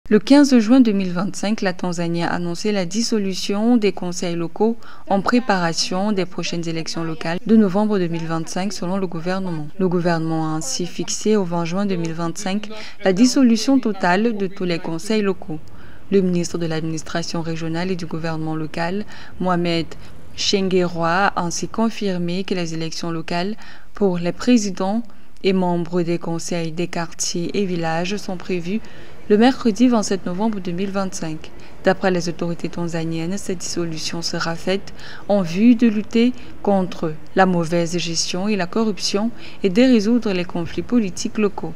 Le 15 juin 2025, la Tanzanie a annoncé la dissolution des conseils locaux en préparation des prochaines élections locales de novembre 2025 selon le gouvernement. Le gouvernement a ainsi fixé au 20 juin 2025 la dissolution totale de tous les conseils locaux. Le ministre de l'administration régionale et du gouvernement local, Mohamed Chenguerois, a ainsi confirmé que les élections locales pour les présidents et membres des conseils des quartiers et villages sont prévues le mercredi 27 novembre 2025. D'après les autorités tanzaniennes, cette dissolution sera faite en vue de lutter contre la mauvaise gestion et la corruption et de résoudre les conflits politiques locaux.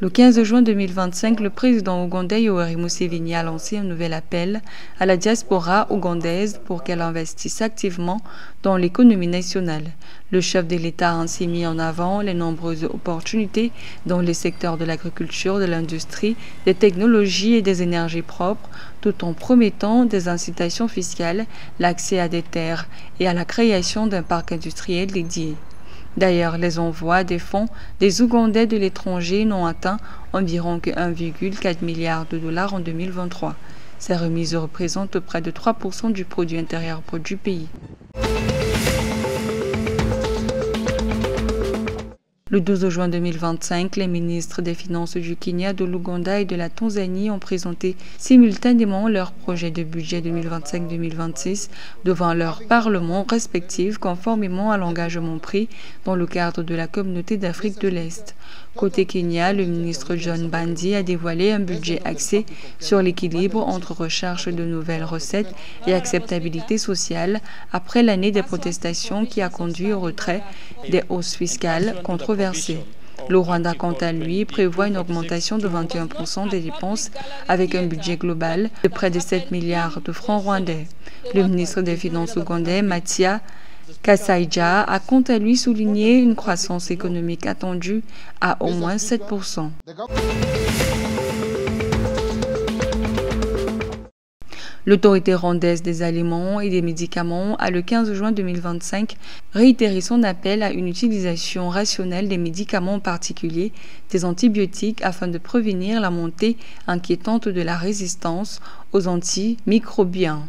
Le 15 juin 2025, le président ougandais Yoweri Museveni a lancé un nouvel appel à la diaspora ougandaise pour qu'elle investisse activement dans l'économie nationale. Le chef de l'État a ainsi mis en avant les nombreuses opportunités dans les secteurs de l'agriculture, de l'industrie, des technologies et des énergies propres, tout en promettant des incitations fiscales, l'accès à des terres et à la création d'un parc industriel dédié. D'ailleurs, les envois des fonds des Ougandais de l'étranger n'ont atteint environ que 1,4 milliard de dollars en 2023. Ces remises représentent près de 3% du produit intérieur brut du pays. Le 12 juin 2025, les ministres des Finances du Kenya, de l'Ouganda et de la Tanzanie ont présenté simultanément leur projet de budget 2025-2026 devant leurs parlements respectifs conformément à l'engagement pris dans le cadre de la Communauté d'Afrique de l'Est. Côté Kenya, le ministre John Mbadi a dévoilé un budget axé sur l'équilibre entre recherche de nouvelles recettes et acceptabilité sociale après l'année des protestations qui a conduit au retrait des hausses fiscales controversées. Le Rwanda, quant à lui, prévoit une augmentation de 21% des dépenses avec un budget global de près de 7 milliards de francs rwandais. Le ministre des Finances ougandais, Matia Kasaija, a quant à lui souligné une croissance économique attendue à au moins 7%. L'autorité rwandaise des aliments et des médicaments a le 15 juin 2025 réitéré son appel à une utilisation rationnelle des médicaments, en particulier des antibiotiques, afin de prévenir la montée inquiétante de la résistance aux antimicrobiens.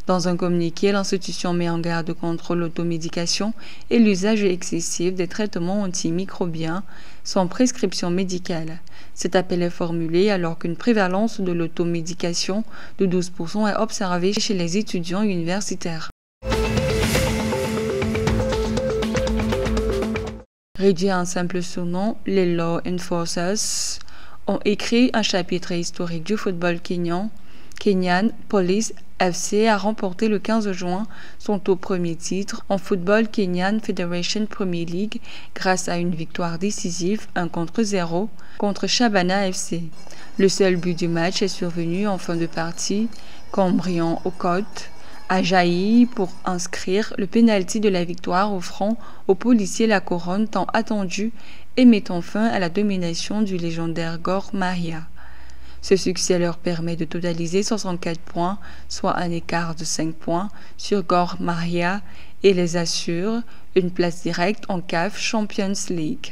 Dans un communiqué, l'institution met en garde contre l'automédication et l'usage excessif des traitements antimicrobiens sans prescription médicale. Cet appel est formulé alors qu'une prévalence de l'automédication de 12% est observée chez les étudiants universitaires. Réduit à un simple surnom, les Law Enforcers ont écrit un chapitre historique du football kenyan. Kenyan Police FC a remporté le 15 juin son tout premier titre en football Kenyan Federation Premier League grâce à une victoire décisive 1-0 contre Shabana FC. Le seul but du match est survenu en fin de partie quand Brian Okot a jailli pour inscrire le pénalty de la victoire, offrant aux policiers la couronne tant attendue et mettant fin à la domination du légendaire Gor Mahia. Ce succès leur permet de totaliser 64 points, soit un écart de 5 points sur Gor Mahia, et les assure une place directe en CAF Champions League.